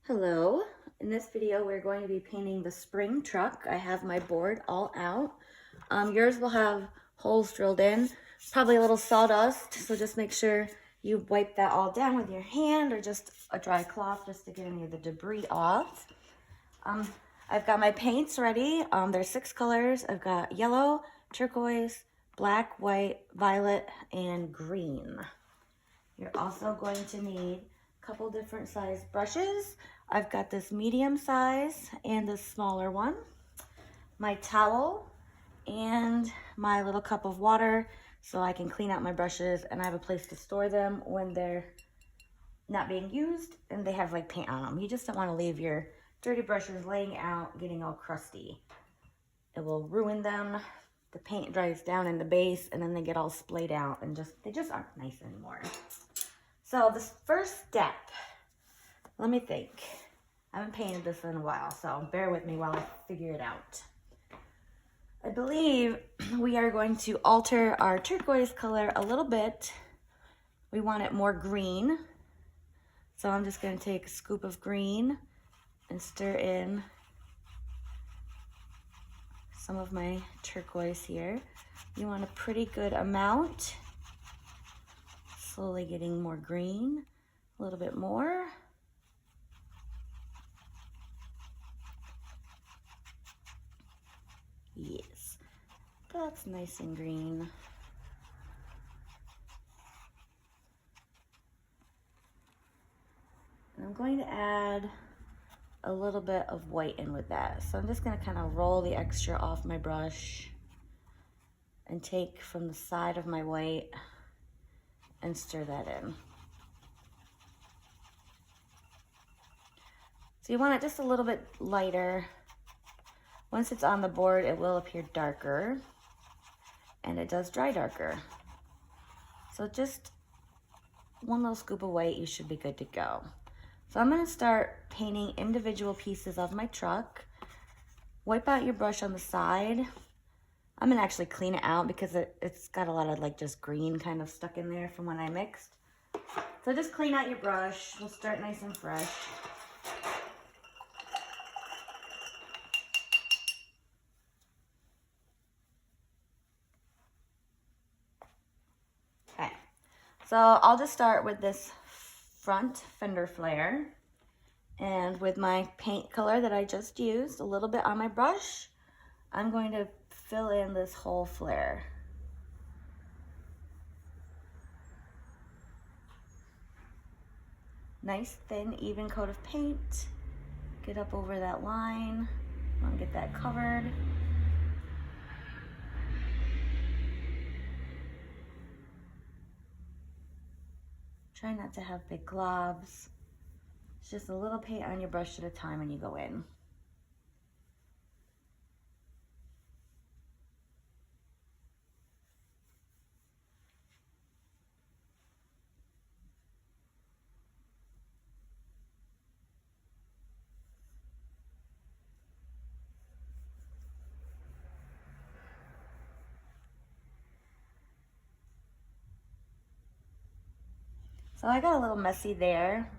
Hello, in this video we're going to be painting the spring truck. I have my board all out. Yours will have holes drilled in, probably a little sawdust, so just make sure you wipe that all down with your hand or just a dry cloth just to get any of the debris off. I've got my paints ready. There's 6 colors. I've got yellow, turquoise, black, white, violet, and green. You're also going to need a couple different size brushes. I've got this medium size and this smaller one, my towel, and my little cup of water so I can clean out my brushes and I have a place to store them when they're not being used and they have like paint on them. You just don't want to leave your dirty brushes laying out getting all crusty. It will ruin them. The paint dries down in the base and then they get all splayed out and they just aren't nice anymore. So this first step, let me think. I haven't painted this in a while, so bear with me while I figure it out. I believe we are going to alter our turquoise color a little bit. We want it more green. So I'm just going to take a scoop of green and stir in some of my turquoise here. You want a pretty good amount. Slowly getting more green, a little bit more. Yes, that's nice and green. And I'm going to add a little bit of white in with that. So I'm just gonna kind of roll the extra off my brush and take from the side of my white and stir that in. So you want it just a little bit lighter. Once it's on the board, it will appear darker, and it does dry darker. So just one little scoop of white, you should be good to go. So I'm gonna start painting individual pieces of my truck. Wipe out your brush on the side. I'm gonna actually clean it out because it's got a lot of like just green kind of stuck in there from when I mixed. So just clean out your brush. We'll start nice and fresh. Okay, so I'll just start with this front fender flare. And with my paint color that I just used, a little bit on my brush, I'm going to fill in this whole flare. Nice, thin, even coat of paint. Get up over that line. I want to get that covered. Try not to have big globs. It's just a little paint on your brush at a time when you go in. So I got a little messy there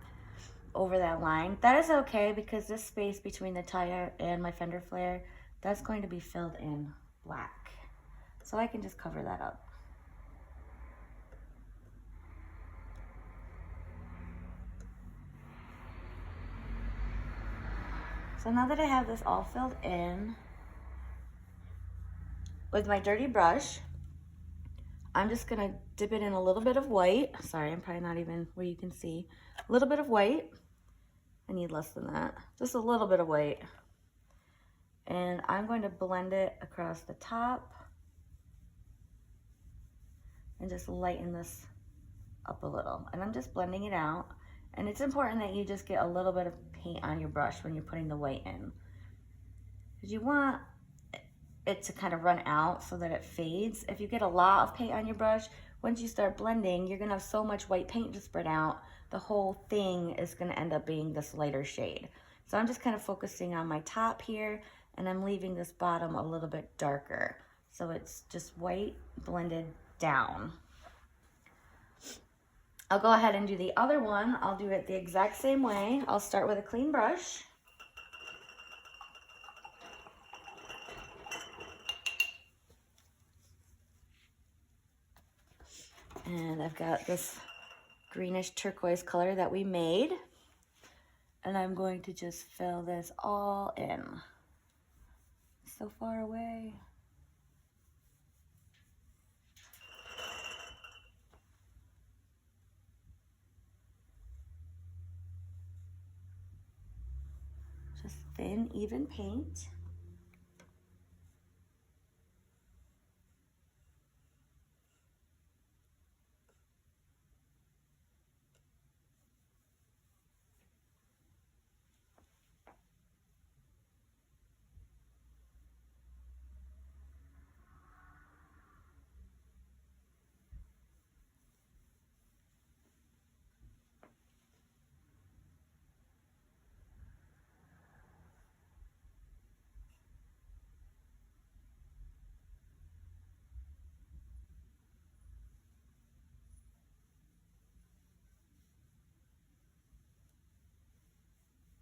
over that line. That is okay because this space between the tire and my fender flare, that's going to be filled in black. So I can just cover that up. So now that I have this all filled in, with my dirty brush, I'm just gonna dip it in a little bit of white. Sorry, I'm probably not even where you can see. A little bit of white. I need less than that. Just a little bit of white. And I'm going to blend it across the top and just lighten this up a little. And I'm just blending it out. And it's important that you just get a little bit of paint on your brush when you're putting the white in. Because you want it to kind of run out so that it fades. If you get a lot of paint on your brush, once you start blending, you're gonna have so much white paint to spread out, the whole thing is gonna end up being this lighter shade. So I'm just kind of focusing on my top here, and I'm leaving this bottom a little bit darker. So it's just white blended down. I'll go ahead and do the other one. I'll do it the exact same way. I'll start with a clean brush. And I've got this greenish turquoise color that we made. And I'm going to just fill this all in. So far away. Just thin, even paint.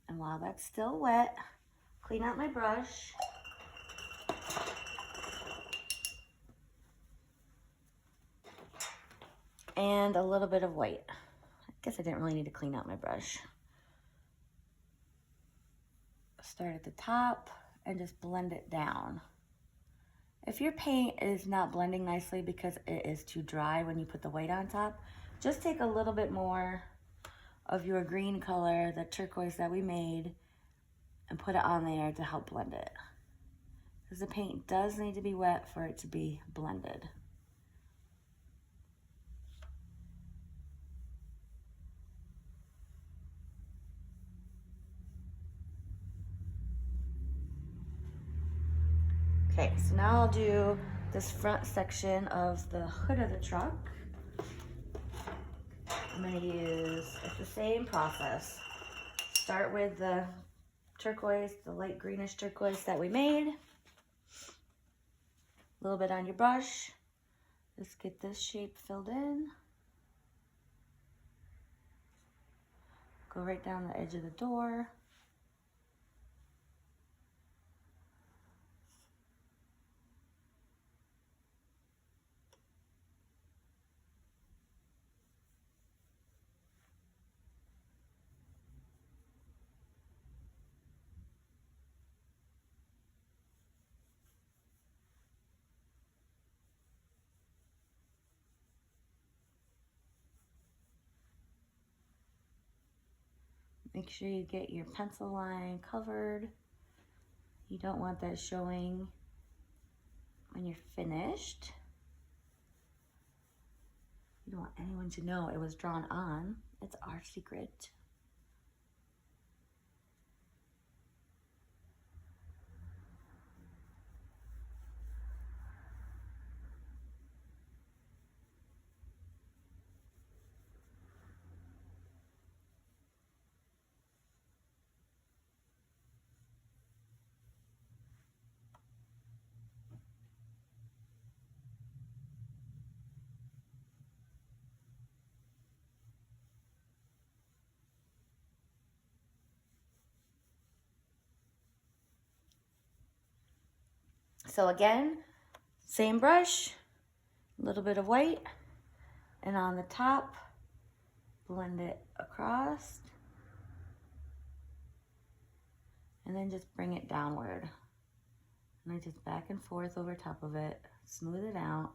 And while that's still wet, clean out my brush. And a little bit of white. I guess I didn't really need to clean out my brush. Start at the top and just blend it down. If your paint is not blending nicely because it is too dry when you put the white on top, just take a little bit more of your green color, the turquoise that we made, and put it on there to help blend it. Because the paint does need to be wet for it to be blended. Okay, so now I'll do this front section of the hood of the truck. I'm going to use, it's the same process. Start with the turquoise, the light greenish turquoise that we made. A little bit on your brush. Just get this shape filled in. Go right down the edge of the door. Make sure you get your pencil line covered. You don't want that showing when you're finished. You don't want anyone to know it was drawn on. It's our secret. So again, same brush, a little bit of white, and on the top, blend it across, and then just bring it downward. And I just back and forth over top of it, smooth it out.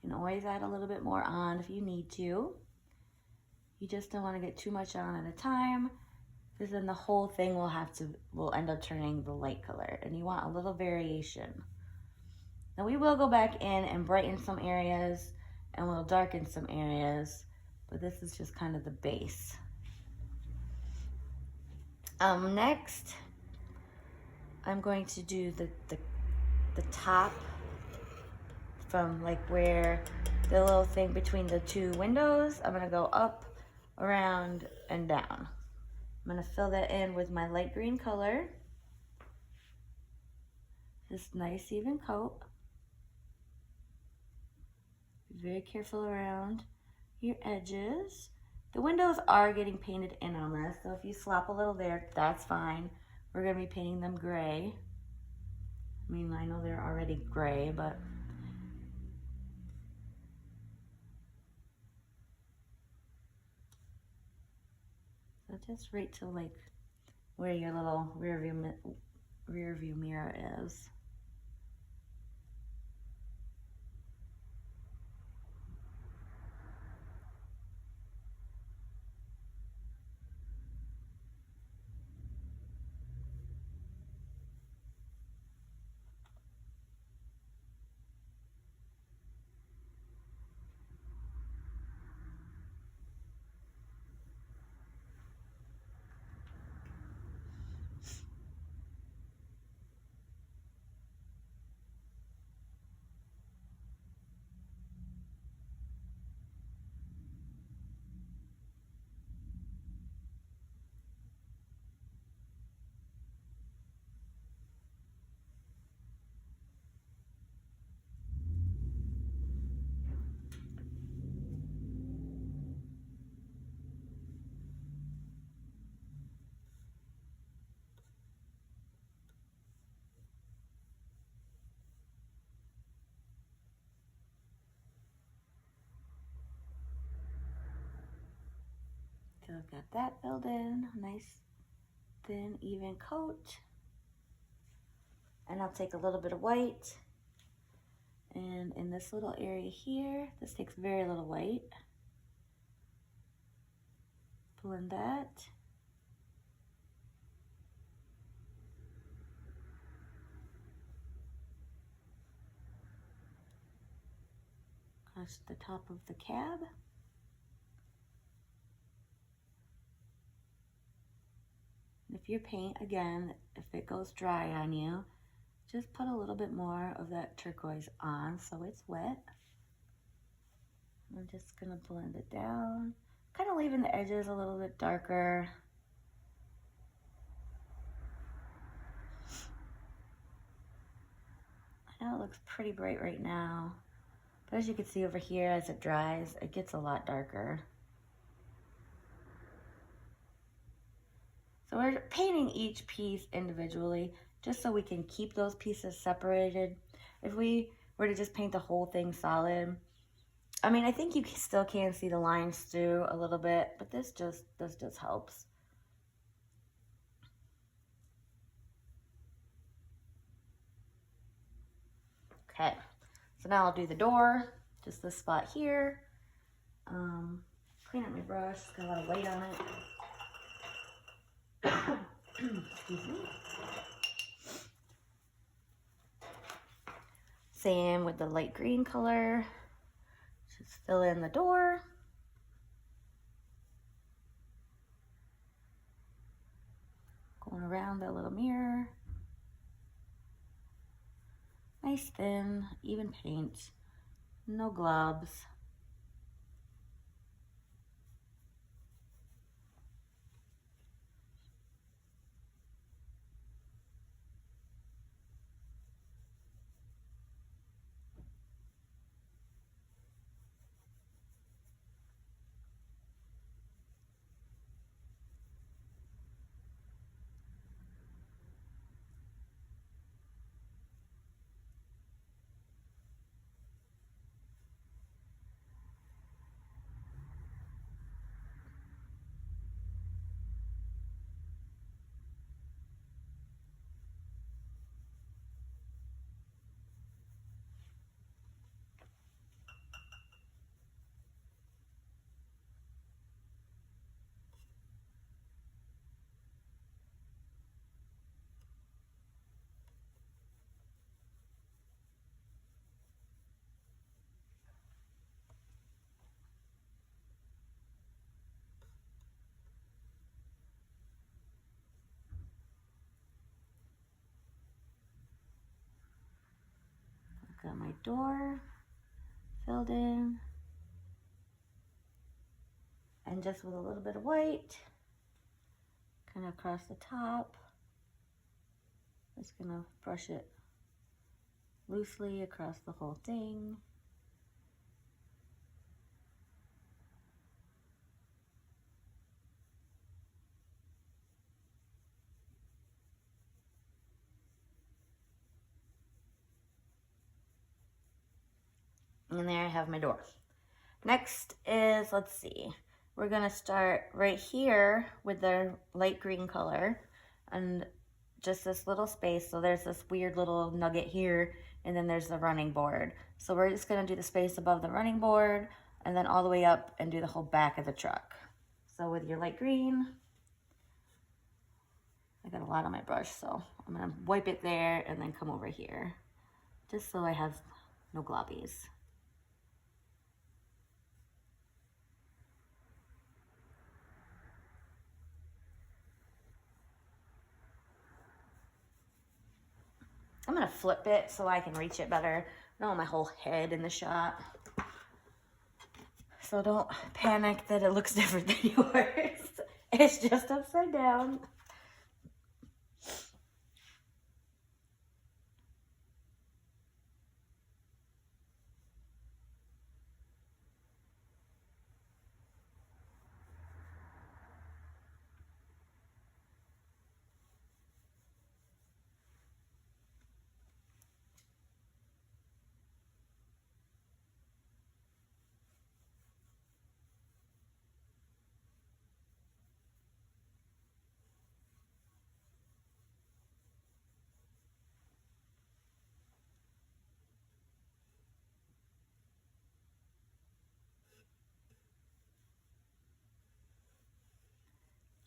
You can always add a little bit more on if you need to. You just don't want to get too much on at a time, because then the whole thing will end up turning the light color, and you want a little variation. Now we will go back in and brighten some areas, and we'll darken some areas, but this is just kind of the base. Next, I'm going to do the top from like where the little thing between the two windows. I'm gonna go up, around, and down. I'm gonna fill that in with my light green color. This nice even coat. Be very careful around your edges. The windows are getting painted in on this, so if you slop a little there, that's fine. We're gonna be painting them gray. I mean, I know they're already gray, but so just right to like where your little rear view mirror is. So I've got that filled in, nice thin even coat. And I'll take a little bit of white, and in this little area here, this takes very little white. Blend that. Across the top of the cab. If your paint, again, if it goes dry on you, just put a little bit more of that turquoise on so it's wet. I'm just gonna blend it down, kind of leaving the edges a little bit darker. I know it looks pretty bright right now, but as you can see over here, as it dries, it gets a lot darker. So we're painting each piece individually, just so we can keep those pieces separated. If we were to just paint the whole thing solid, I mean, I think you still can see the lines through a little bit, but this just helps. Okay, so now I'll do the door, just this spot here. Clean up my brush, got a lot of weight on it. Excuse me. Same with the light green color. Just fill in the door. Going around that little mirror. Nice thin, even paint. No globs. Got my door filled in, and just with a little bit of white, kind of across the top. Just gonna brush it loosely across the whole thing. And there I have my door. Next is, let's see, we're gonna start right here with the light green color and just this little space. So there's this weird little nugget here, and then there's the running board. So we're just gonna do the space above the running board and then all the way up and do the whole back of the truck. So with your light green, I got a lot on my brush, so I'm gonna wipe it there and then come over here, just so I have no globbies. I'm gonna flip it so I can reach it better. I don't want my whole head in the shot. So don't panic that it looks different than yours. It's just upside down.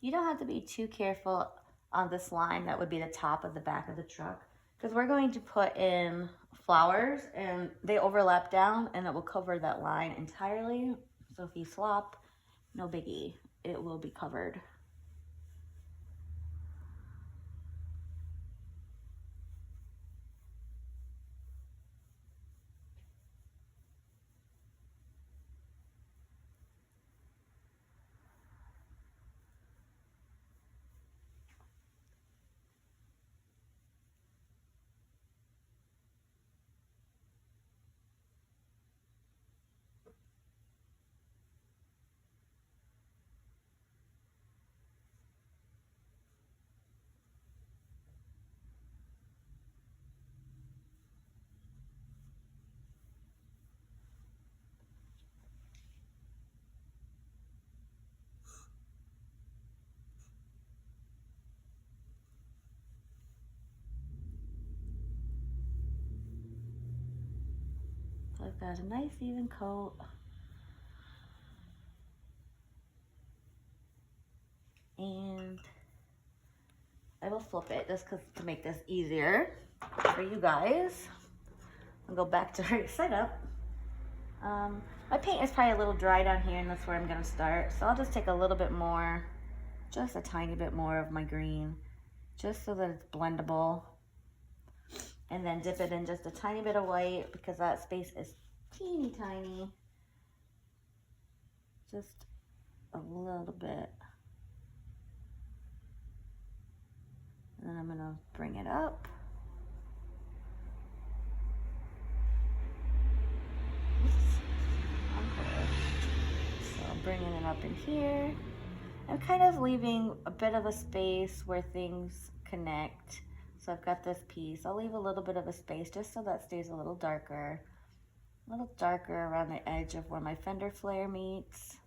You don't have to be too careful on this line that would be the top of the back of the truck, because we're going to put in flowers and they overlap down and it will cover that line entirely. So if you slop, no biggie, it will be covered. So I've got a nice even coat. And I will flip it just to make this easier for you guys. I'll go back to our setup. My paint is probably a little dry down here, and that's where I'm gonna start. So I'll just take a little bit more, just a tiny bit more of my green, just so that it's blendable. And then dip it in just a tiny bit of white, because that space is teeny tiny. Just a little bit. And then I'm gonna bring it up. So I'm bringing it up in here. I'm kind of leaving a bit of a space where things connect. So I've got this piece. I'll leave a little bit of a space just so that stays a little darker around the edge of where my fender flare meets.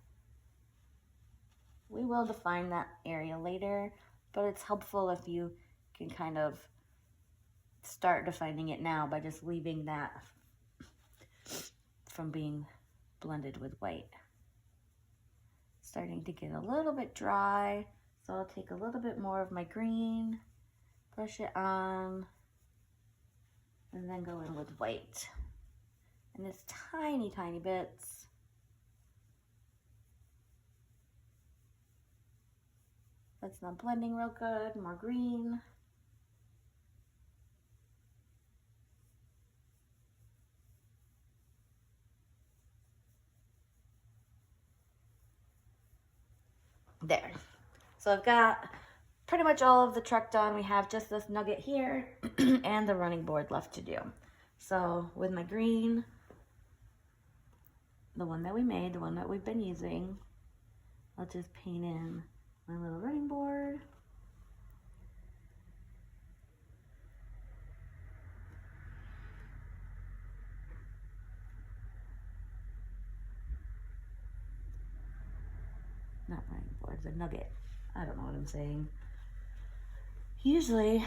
We will define that area later, but it's helpful if you can kind of start defining it now by just leaving that from being blended with white. Starting to get a little bit dry, so I'll take a little bit more of my green, brush it on, and then go in with white. And it's tiny, tiny bits. That's not blending real good, more green. There. So I've got pretty much all of the truck done. We have just this nugget here and the running board left to do. So with my green, the one that we made, the one that we've been using, I'll just paint in my little running board. Not running board, the nugget. I don't know what I'm saying. Usually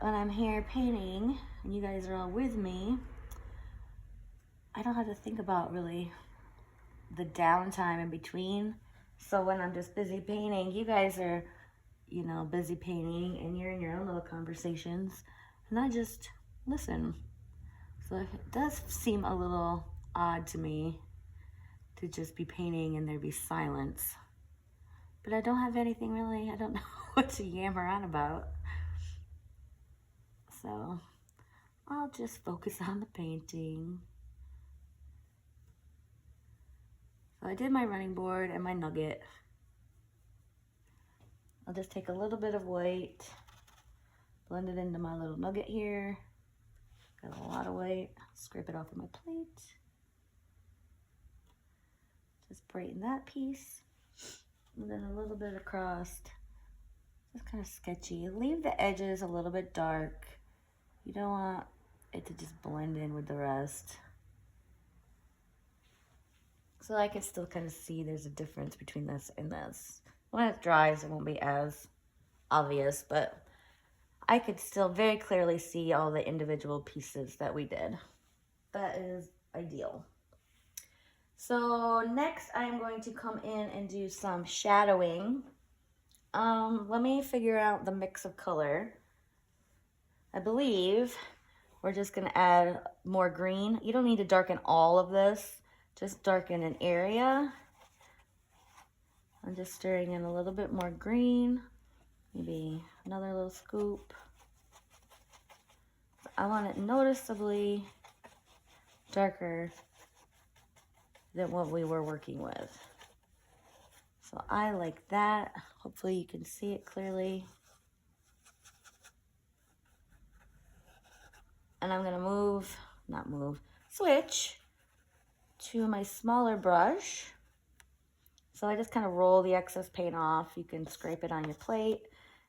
when I'm here painting and you guys are all with me, I don't have to think about really the downtime in between. So when I'm just busy painting, you guys are, you know, busy painting and you're in your own little conversations and I just listen. So it does seem a little odd to me to just be painting and there be silence. But I don't have anything really, I don't know what to yammer on about. So I'll just focus on the painting. So I did my running board and my nugget. I'll just take a little bit of white, blend it into my little nugget here. Got a lot of white, scrape it off of my plate. Just brighten that piece. And then a little bit across, just kind of sketchy. Leave the edges a little bit dark. You don't want it to just blend in with the rest. So I can still kind of see there's a difference between this and this. When it dries, it won't be as obvious, but I could still very clearly see all the individual pieces that we did. That is ideal. So next I'm going to come in and do some shadowing. Let me figure out the mix of color. I believe we're just gonna add more green. You don't need to darken all of this, just darken an area. I'm just stirring in a little bit more green, maybe another little scoop. I want it noticeably darker than what we were working with. So I like that. Hopefully you can see it clearly. And I'm gonna switch to my smaller brush. So I just kind of roll the excess paint off. You can scrape it on your plate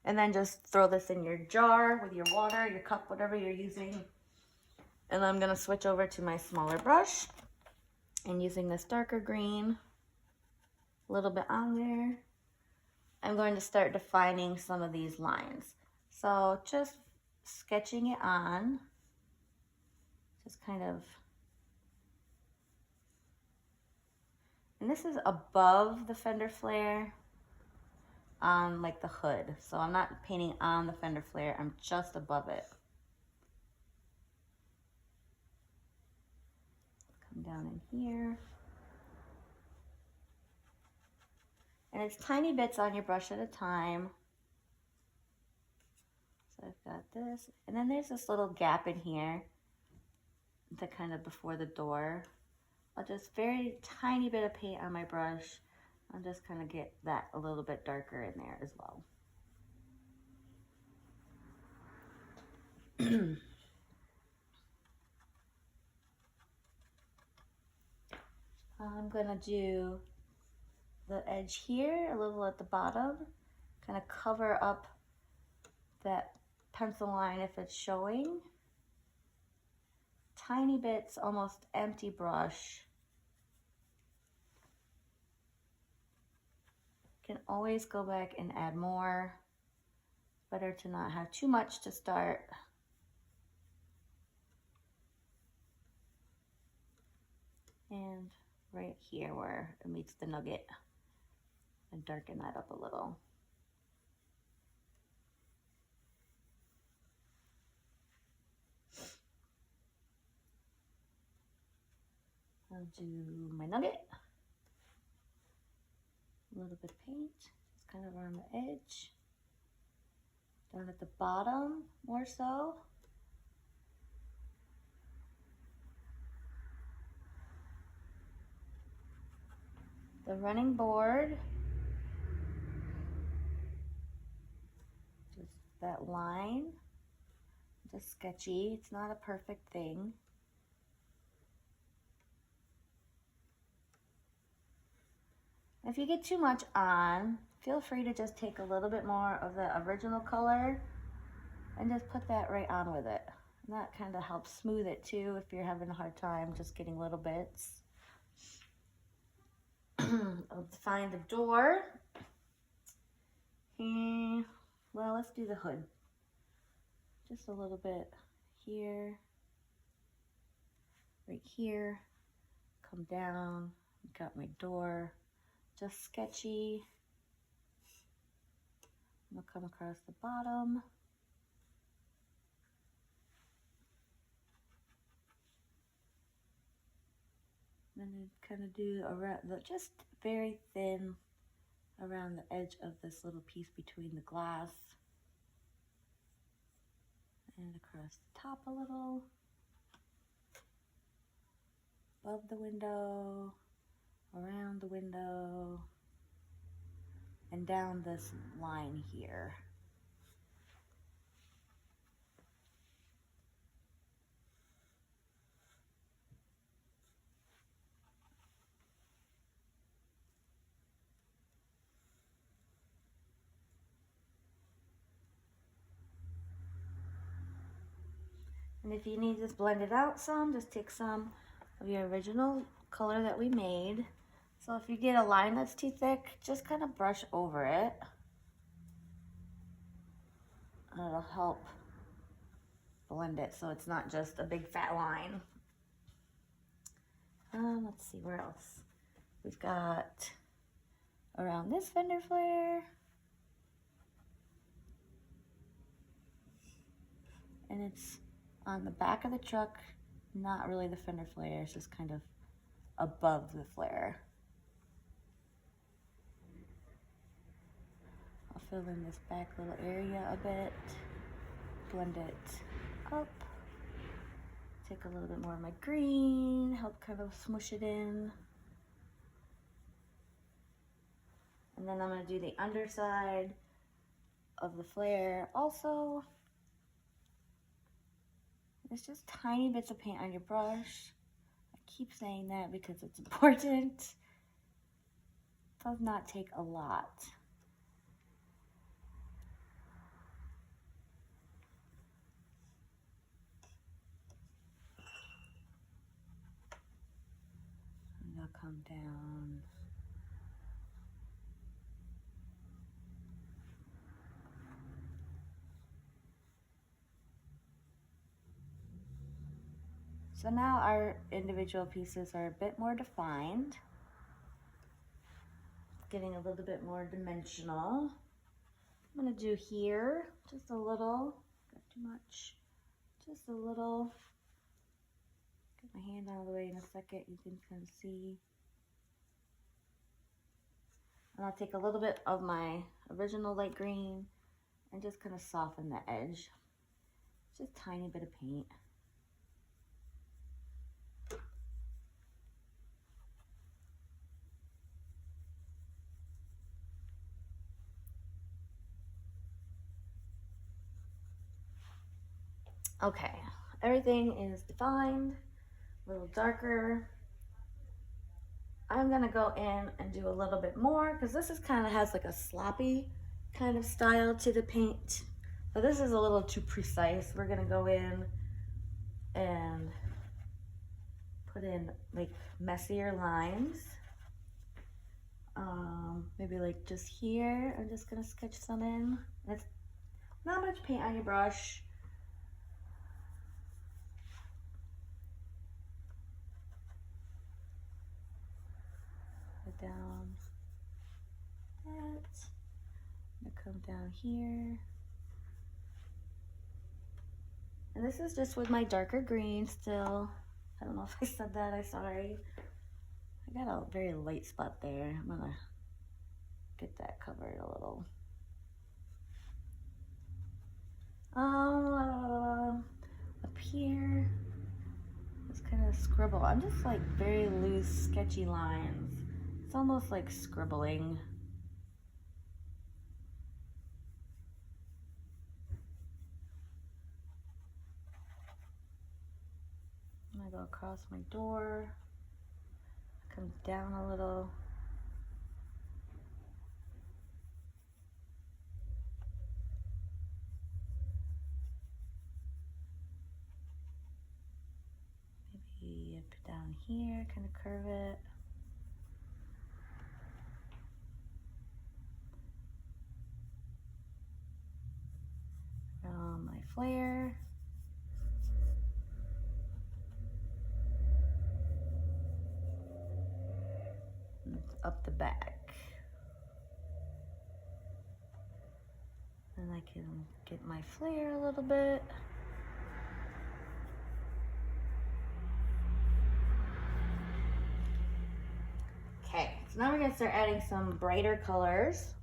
and then just throw this in your jar with your water, your cup, whatever you're using. And I'm gonna switch over to my smaller brush and using this darker green, a little bit on there, I'm going to start defining some of these lines. So just sketching it on, just kind of, and this is above the fender flare on like the hood. So I'm not painting on the fender flare, I'm just above it. Come down in here. And it's tiny bits on your brush at a time. So I've got this, and then there's this little gap in here, the kind of before the door. I'll just very tiny bit of paint on my brush. I'll just kind of get that a little bit darker in there as well. I'm gonna do the edge here, a little at the bottom, kind of cover up that pencil line if it's showing. Tiny bits, almost empty brush. Can always go back and add more. Better to not have too much to start. And right here where it meets the nugget, and darken that up a little. I'll do my nugget. A little bit of paint, just kind of around the edge. Down at the bottom, more so. The running board. that line. Just sketchy. It's not a perfect thing. If you get too much on, feel free to just take a little bit more of the original color and just put that right on with it. And that kind of helps smooth it too if you're having a hard time just getting little bits. Let's find the door. And, well, let's do the hood. Just a little bit here, right here, come down, got my door, just sketchy. I'm gonna come across the bottom. And then kind of do around the, just very thin around the edge of this little piece between the glass. And across the top a little. Above the window, around the window, and down this line here. And if you need this blended out some, just take some of your original color that we made. So if you get a line that's too thick, just kind of brush over it. And it'll help blend it so it's not just a big fat line. Let's see, where else? We've got around this fender flare. And it's on the back of the truck, not really the fender flare, it's just kind of above the flare. I'll fill in this back little area a bit, blend it up, take a little bit more of my green, help kind of smush it in. And then I'm going to do the underside of the flare also. It's just tiny bits of paint on your brush. I keep saying that because it's important. It does not take a lot. And I'll come down. So now our individual pieces are a bit more defined, getting a little bit more dimensional. I'm gonna do here, just a little, got too much, just a little. Get my hand out of the way in a second, you can kind of see. And I'll take a little bit of my original light green and just kind of soften the edge. Just a tiny bit of paint. Okay, everything is defined, a little darker. I'm gonna go in and do a little bit more because this is kind of has like a sloppy kind of style to the paint. But this is a little too precise. We're gonna go in and put in like messier lines. Maybe like just here, I'm just gonna sketch some in. That's not much paint on your brush. Down that, I'm gonna come down here, and this is just with my darker green still. I don't know if I said that, I'm sorry. I got a very light spot there. I'm gonna get that covered a little. Up here, just kind of scribble. I'm just like very loose, sketchy lines. It's almost like scribbling. I'm gonna go across my door, come down a little. Maybe up down here, kind of curve it. Around my flare. Up the back. And I can get my flare a little bit. Okay, so now we're gonna start adding some brighter colors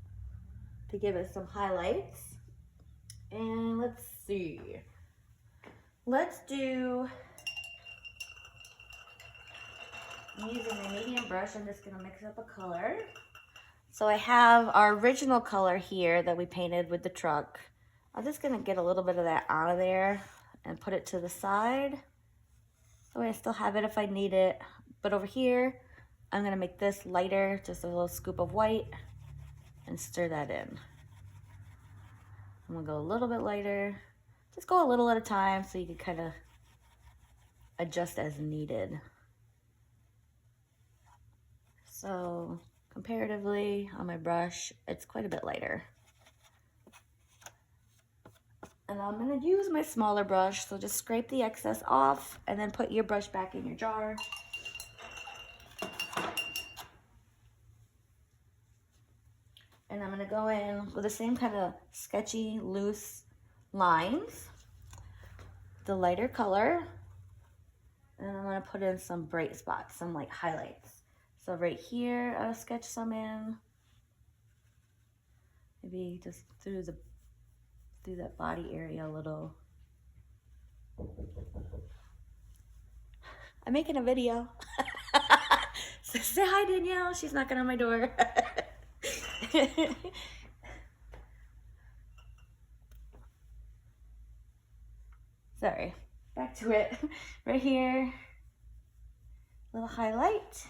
to give it some highlights. And let's see. Let's do, I'm using a medium brush. I'm just gonna mix up a color. So I have our original color here that we painted with the truck. I'm just gonna get a little bit of that out of there and put it to the side. That way I still have it if I need it. But over here, I'm gonna make this lighter, just a little scoop of white, and stir that in. I'm gonna go a little bit lighter. Just go a little at a time so you can kind of adjust as needed. So comparatively on my brush, it's quite a bit lighter. And I'm gonna use my smaller brush, so just scrape the excess off and then put your brush back in your jar. And I'm gonna go in with the same kind of sketchy, loose lines, the lighter color, and I'm gonna put in some bright spots, some like highlights. So right here, I'll sketch some in. Maybe just through that body area a little. I'm making a video. So say hi, Danielle. She's knocking on my door. Sorry, back to it. Right here, little highlight.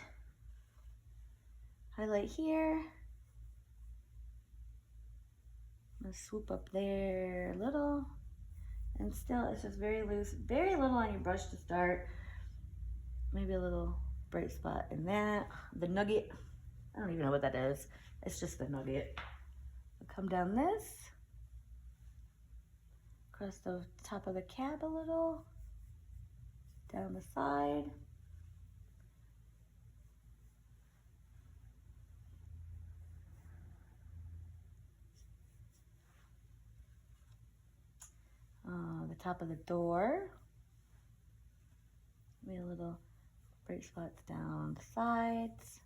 Highlight here. I'm gonna swoop up there a little. And still, it's just very loose. Very little on your brush to start. Maybe a little bright spot in that. The nugget. I don't even know what that is. It's just the nugget. I'll come down this. Across the top of the cab a little. Down the side. The top of the door. Maybe a little bright spots down the sides.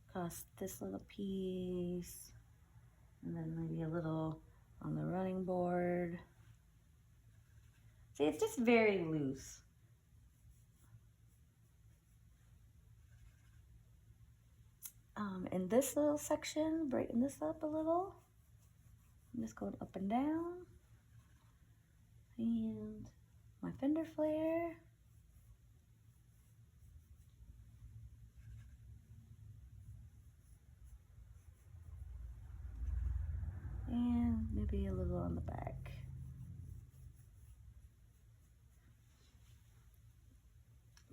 Across this little piece. And then maybe a little on the running board. See, it's just very loose. In this little section, brighten this up a little. I'm just going up and down. And my fender flare. And maybe a little on the back.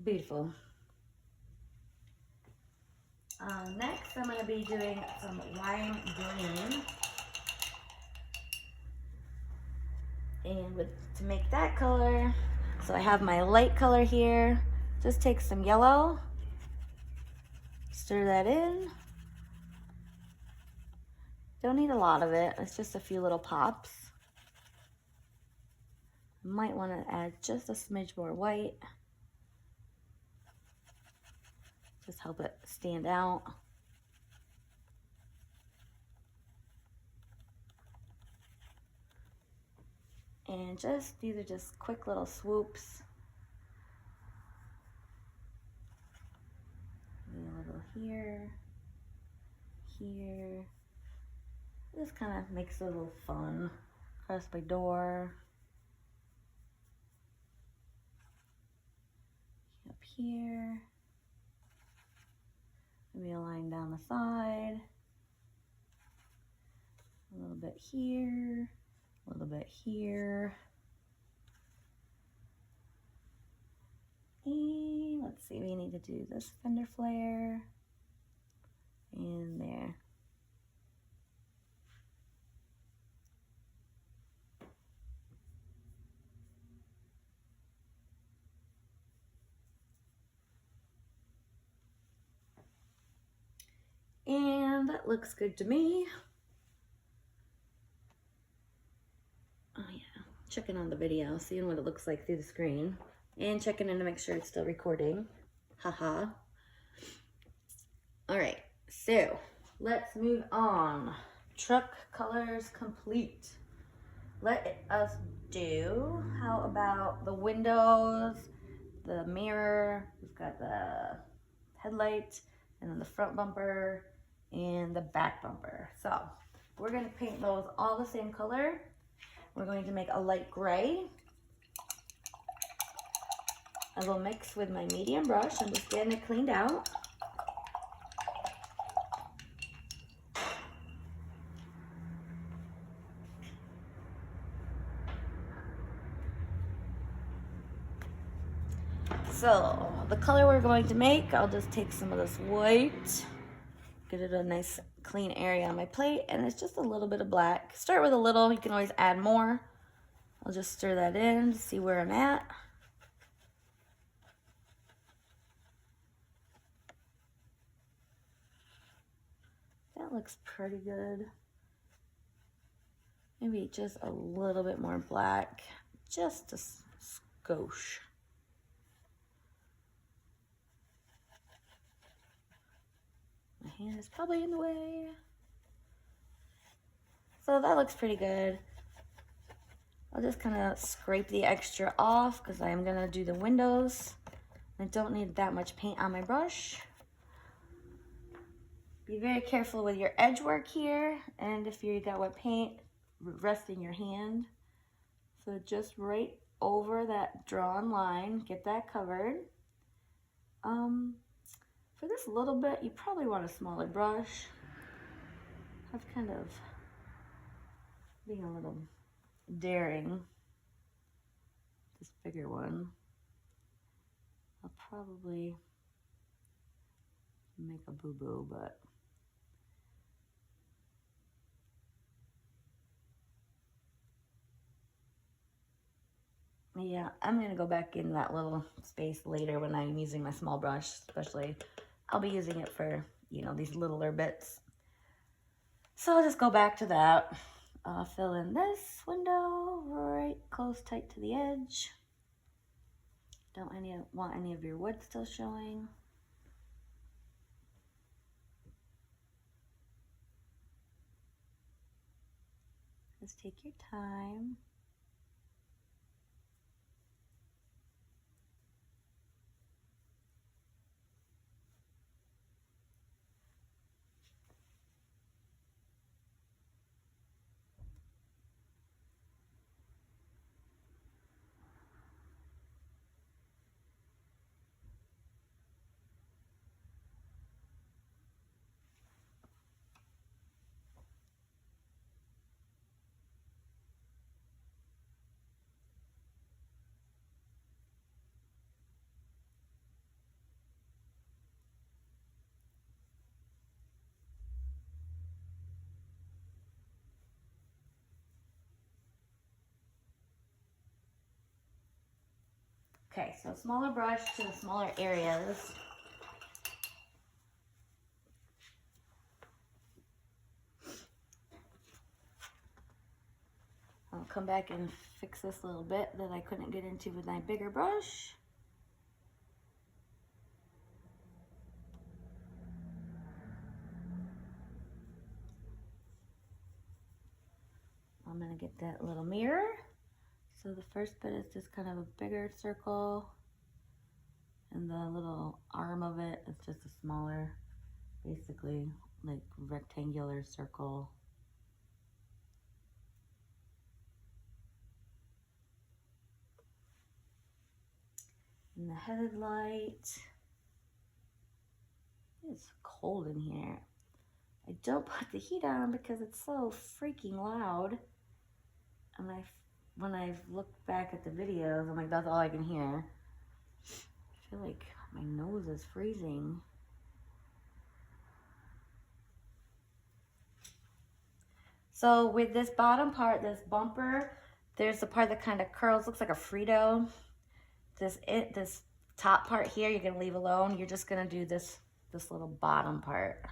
Beautiful. Next, I'm going to be doing some lime green. And to make that color, so I have my light color here. Just take some yellow, stir that in. Don't need a lot of it, it's just a few little pops. Might want to add just a smidge more white. Just help it stand out. And these are just quick little swoops. Maybe a little here, here. This kind of makes it a little fun. Across my door. here. Maybe a line down the side. A little bit here, a little bit here. And let's see, we need to do this fender flare and there. And that looks good to me. Oh yeah, checking on the video, seeing what it looks like through the screen. And checking in to make sure it's still recording. Haha. All right, so let's move on. Truck colors complete. Let us do, how about the windows, the mirror, we've got the headlight, and then the front bumper, and the back bumper. So we're gonna paint those all the same color. We're going to make a light gray. I will mix with my medium brush. I'm just getting it cleaned out. So the color we're going to make, I'll just take some of this white, get it a nice clean area on my plate, and it's just a little bit of black. Start with a little, you can always add more. I'll just stir that in to see where I'm at. That looks pretty good. Maybe just a little bit more black, just a skosh. My hand is probably in the way. So that looks pretty good. I'll just kind of scrape the extra off because I'm gonna do the windows. I don't need that much paint on my brush. Be very careful with your edge work here, and if you got wet paint, rest in your hand. So just right over that drawn line, get that covered. For this little bit, you probably want a smaller brush. I've kind of being a little daring. This bigger one. I'll probably make a boo-boo, but yeah, I'm gonna go back in that little space later when I'm using my small brush, especially. I'll be using it for, you know, these littler bits. So I'll just go back to that. Fill in this window right close, tight to the edge. Don't want any of your wood still showing. Just take your time. Okay, so smaller brush to the smaller areas. I'll come back and fix this little bit that I couldn't get into with my bigger brush. I'm gonna get that little mirror. So the first bit is just kind of a bigger circle, and the little arm of it is just a smaller, basically like rectangular circle. And the headlight. It's cold in here. I don't put the heat on because it's so freaking loud. And when I've looked back at the videos, I'm like, that's all I can hear. I feel like my nose is freezing. So with this bottom part, this bumper, there's the part that kind of curls, looks like a Frito. This top part here, you're gonna leave alone. You're just gonna do this little bottom part.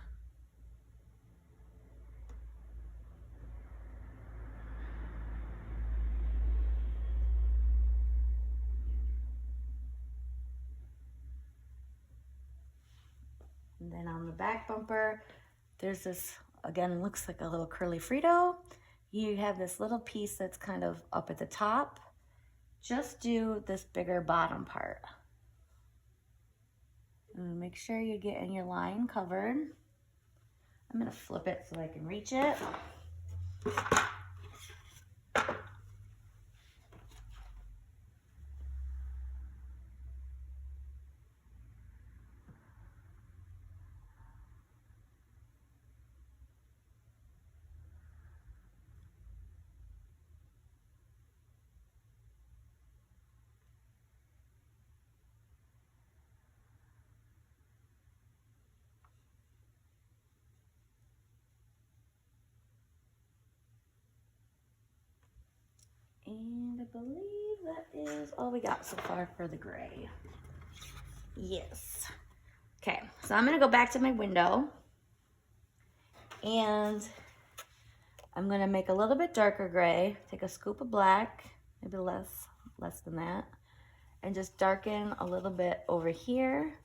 And then on the back bumper, there's this, again, looks like a little curly Frito. You have this little piece that's kind of up at the top. Just do this bigger bottom part. And make sure you get in your line covered. I'm gonna flip it so I can reach it. And I believe that is all we got so far for the gray. Yes. Okay, so I'm gonna go back to my window and I'm gonna make a little bit darker gray, take a scoop of black, maybe less than that, and just darken a little bit over here.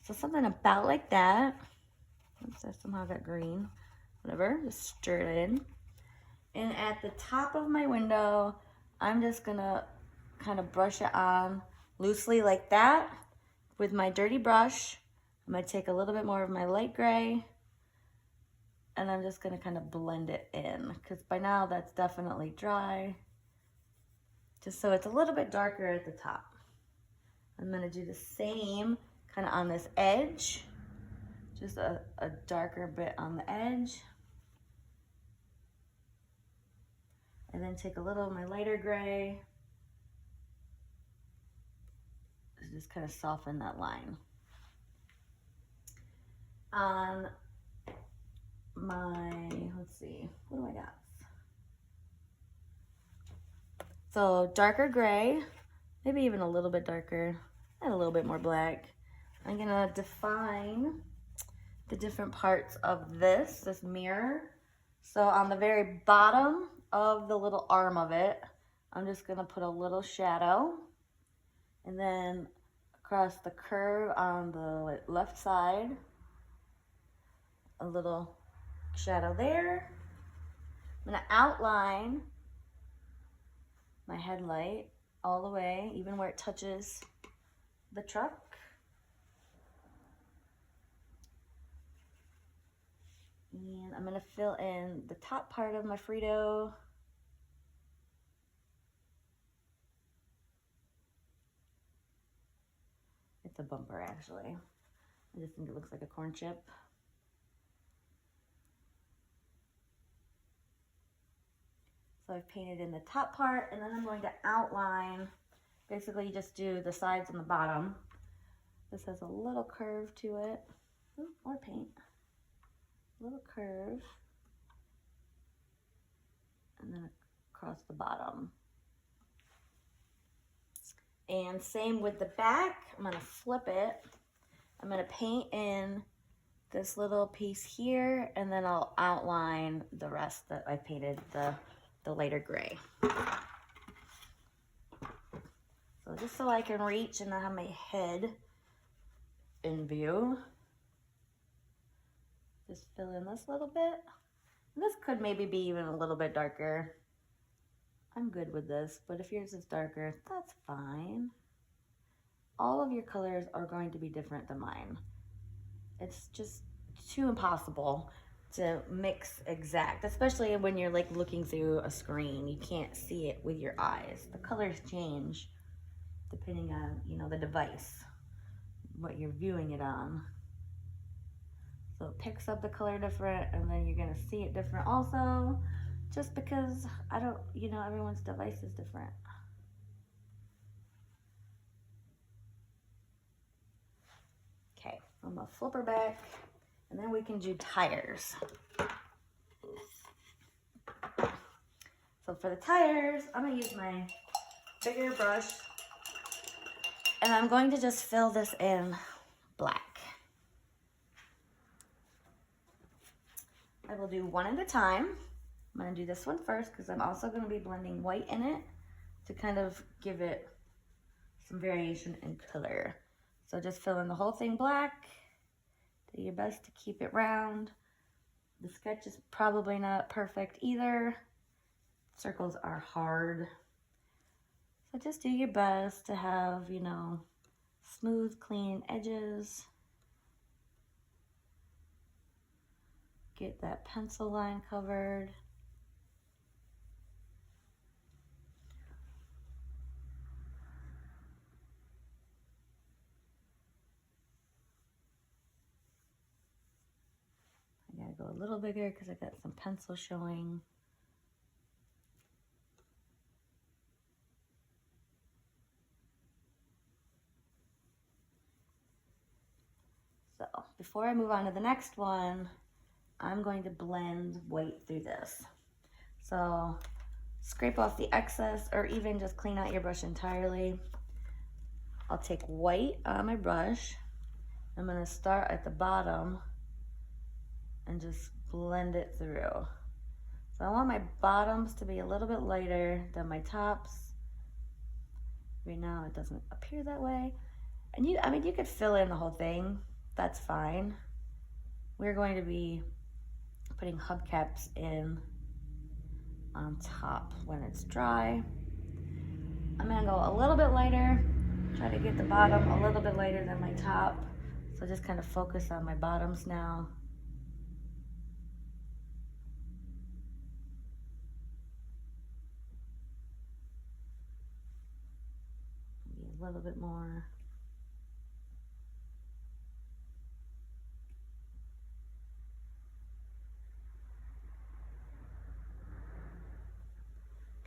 So something about like that. Oops, I somehow got green. Whatever, just stir it in. And at the top of my window, I'm just gonna kind of brush it on loosely like that with my dirty brush. I'm gonna take a little bit more of my light gray and I'm just gonna kind of blend it in because by now that's definitely dry. Just so it's a little bit darker at the top. I'm gonna do the same kind of on this edge, just a darker bit on the edge. And then take a little of my lighter gray, just kind of soften that line. On my, let's see, what do I got? So darker gray, maybe even a little bit darker, and a little bit more black. I'm gonna define the different parts of this mirror. So on the very bottom of the little arm of it, I'm just gonna put a little shadow, and then across the curve on the left side, a little shadow there. I'm gonna outline my headlight all the way, even where it touches the truck. And I'm gonna fill in the top part of my Frito. It's a bumper actually. I just think it looks like a corn chip. So I've painted in the top part and then I'm going to outline, basically just do the sides and the bottom. This has a little curve to it. Ooh, more paint. Little curve, and then across the bottom. And same with the back. I'm gonna flip it. I'm gonna paint in this little piece here, and then I'll outline the rest that I painted the lighter gray. So just so I can reach and I have my head in view. Just fill in this little bit. And this could maybe be even a little bit darker. I'm good with this, but if yours is darker, that's fine. All of your colors are going to be different than mine. It's just too impossible to mix exact, especially when you're like looking through a screen. You can't see it with your eyes. The colors change depending on, you know, the device, what you're viewing it on. So it picks up the color different, and then you're gonna see it different also, just because I don't, you know, everyone's device is different. Okay, I'm gonna flip her back, and then we can do tires. So for the tires, I'm gonna use my bigger brush, and I'm going to just fill this in black. I will do one at a time. I'm gonna do this one first because I'm also gonna be blending white in it to kind of give it some variation in color. So just fill in the whole thing black. Do your best to keep it round. The sketch is probably not perfect either. Circles are hard. So just do your best to have, you know, smooth, clean edges. Get that pencil line covered. I gotta go a little bigger because I got some pencil showing. So before I move on to the next one, I'm going to blend white through this. So scrape off the excess or even just clean out your brush entirely. I'll take white on my brush. I'm gonna start at the bottom and just blend it through. So I want my bottoms to be a little bit lighter than my tops. Right now it doesn't appear that way. And I mean, you could fill in the whole thing, that's fine. We're going to be putting hubcaps in on top when it's dry. I'm gonna go a little bit lighter, try to get the bottom a little bit lighter than my top. So just kind of focus on my bottoms now. Maybe a little bit more.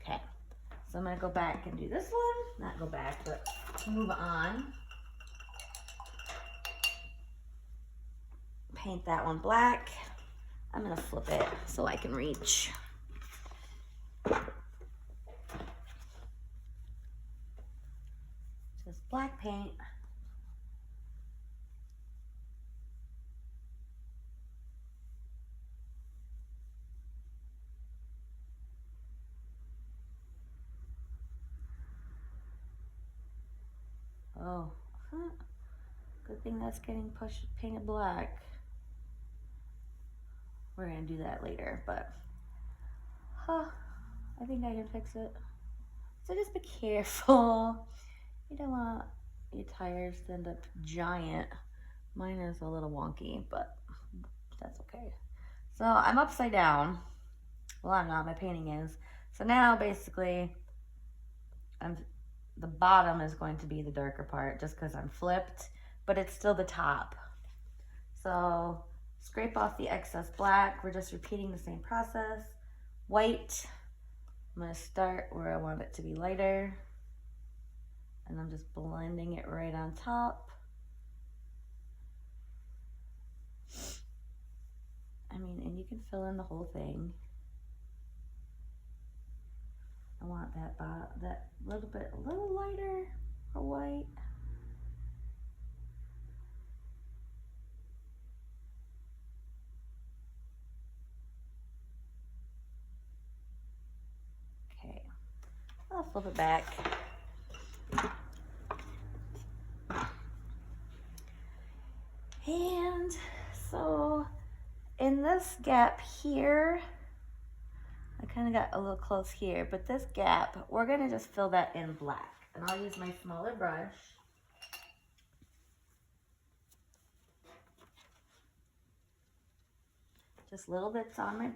Okay, so I'm gonna go back and do this one. Not go back, but move on. Paint that one black. I'm gonna flip it so I can reach. Just black paint. Oh, good thing that's getting painted black. We're gonna do that later, but I think I can fix it. So just be careful. You don't want your tires to end up giant. Mine is a little wonky, but that's okay. So I'm upside down. Well, I'm not, my painting is. So now basically, the bottom is going to be the darker part just because I'm flipped, but it's still the top. So scrape off the excess black. We're just repeating the same process. White, I'm gonna start where I want it to be lighter, and I'm just blending it right on top. I mean, and you can fill in the whole thing. I want that a little lighter for white. Okay, I'll flip it back. And so in this gap here, I kind of got a little close here, but this gap, we're gonna just fill that in black. And I'll use my smaller brush. Just little bits on my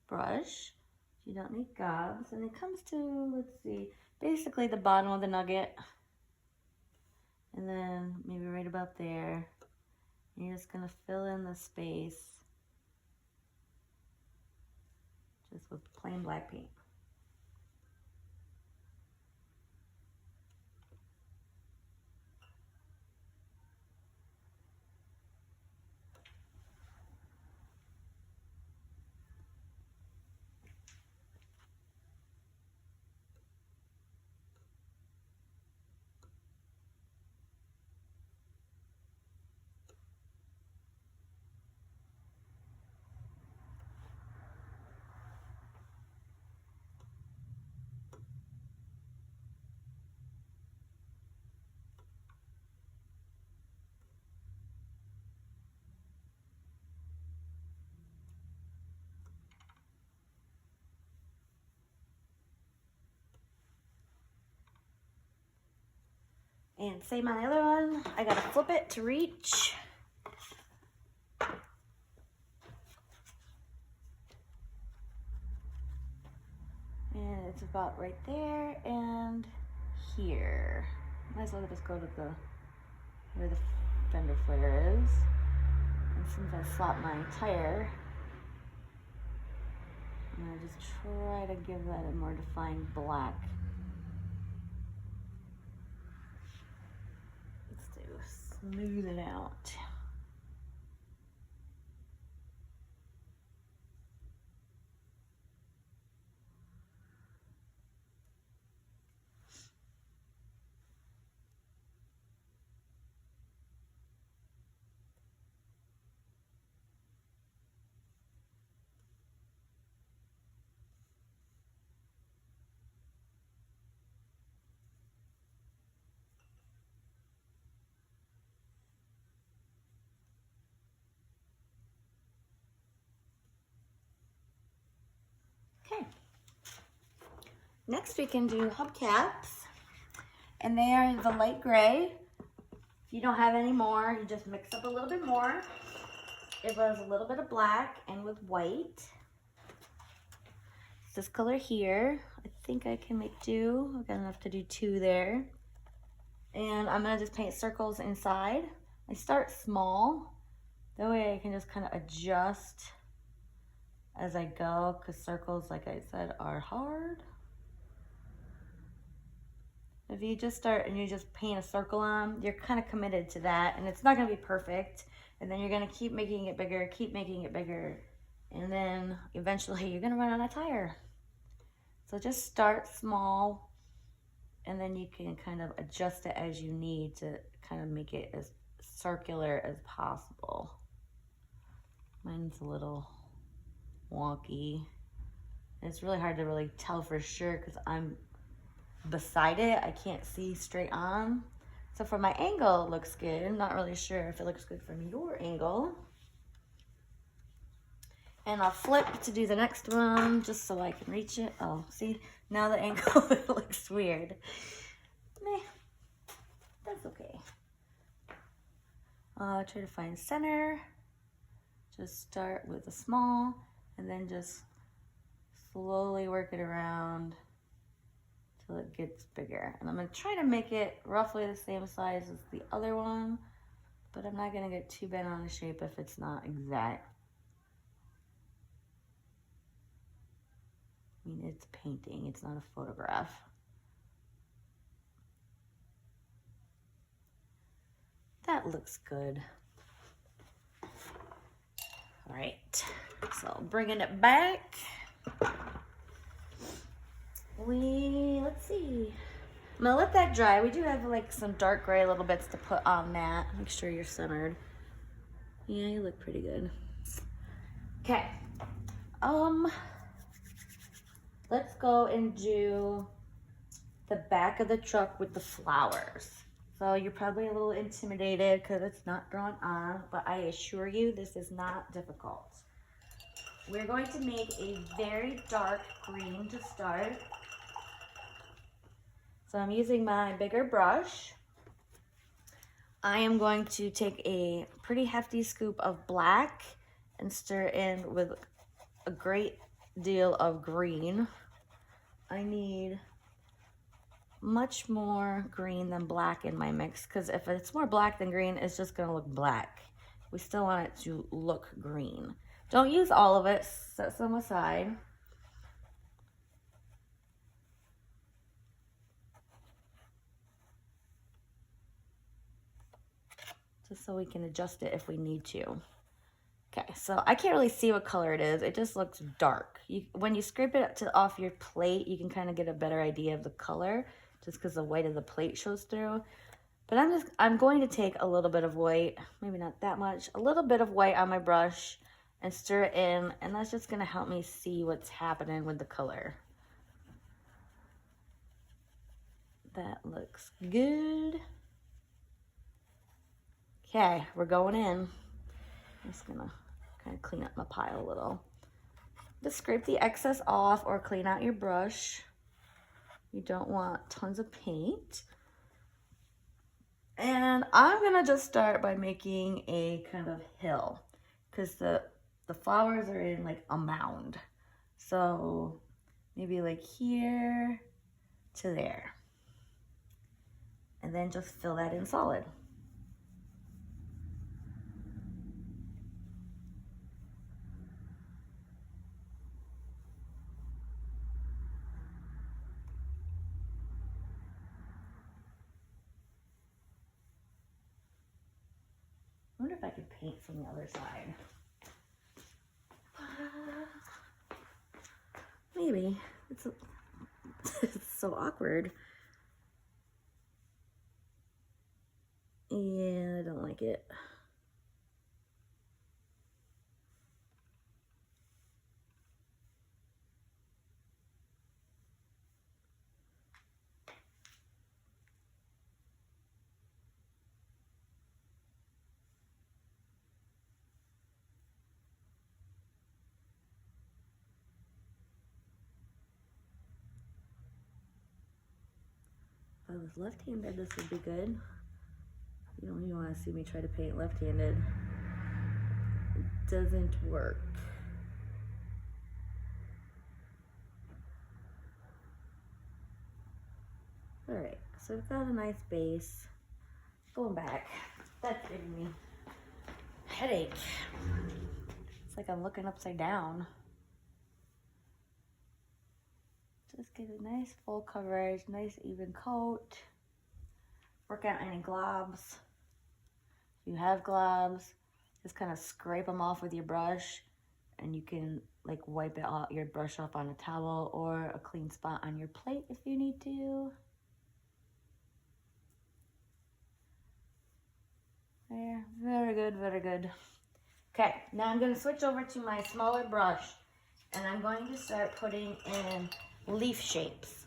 brush. You don't need gobs. And it comes to, let's see, basically the bottom of the nugget. And then maybe right about there. And you're just gonna fill in the space just with plain black paint. And same on the other one. I gotta flip it to reach. And it's about right there and here. Might as well just go to where the fender flare is. And since I slapped my tire, I'm gonna just try to give that a more defined black. Smooth it out. Okay. Next we can do hubcaps, and they are the light gray. If you don't have any more, you just mix up a little bit more. It was a little bit of black and with white. It's this color here. I think I can make do. I've got enough to do 2 there. And I'm gonna just paint circles inside. I start small. That way I can just kind of adjust as I go, because circles, like I said, are hard. If you just start and you just paint a circle on, you're kind of committed to that, and it's not gonna be perfect. And then you're gonna keep making it bigger, keep making it bigger, and then eventually you're gonna run out of tire. So just start small, and then you can kind of adjust it as you need to kind of make it as circular as possible. Mine's a little wonky. It's really hard to really tell for sure because I'm beside it. I can't see straight on. So from my angle, it looks good. I'm not really sure if it looks good from your angle. And I'll flip to do the next one just so I can reach it. Oh, see, now the angle looks weird. Meh, that's okay. Try to find center. Just start with a small and then just slowly work it around till it gets bigger. And I'm gonna try to make it roughly the same size as the other one, but I'm not gonna get too bent on the shape if it's not exact. I mean, it's painting, it's not a photograph. That looks good. All right, so bringing it back. Let's see. I'm gonna let that dry. We do have like some dark gray little bits to put on that. Make sure you're centered. Yeah, you look pretty good. Okay. Let's go and do the back of the truck with the flowers. So you're probably a little intimidated because it's not drawn on, but I assure you this is not difficult. We're going to make a very dark green to start. So I'm using my bigger brush. I am going to take a pretty hefty scoop of black and stir in with a great deal of green. I need much more green than black in my mix, because if it's more black than green, it's just gonna look black. We still want it to look green. Don't use all of it, set some aside. Just so we can adjust it if we need to. Okay, so I can't really see what color it is. It just looks dark. When you scrape it off your plate, you can kind of get a better idea of the color, just because the white of the plate shows through. But I'm going to take a little bit of white, maybe not that much, a little bit of white on my brush and stir it in, and that's just gonna help me see what's happening with the color. That looks good. Okay, we're going in. I'm just gonna kind of clean up my pile a little. Just scrape the excess off or clean out your brush. You don't want tons of paint. And I'm gonna just start by making a kind of hill, because the flowers are in like a mound. So maybe like here to there. And then just fill that in solid. I wonder if I could paint from the other side. Maybe. It's so awkward. Yeah, I don't like it. If I was left-handed, this would be good. You don't even want to see me try to paint left-handed. It doesn't work. All right, so we've got a nice base. Going back, that's giving me a headache. It's like I'm looking upside down. Just get a nice full coverage, nice even coat. Work out any globs. If you have globs, just kind of scrape them off with your brush, and you can like wipe it off, your brush off on a towel or a clean spot on your plate if you need to. There, very good, very good. Okay, now I'm gonna switch over to my smaller brush, and I'm going to start putting in leaf shapes.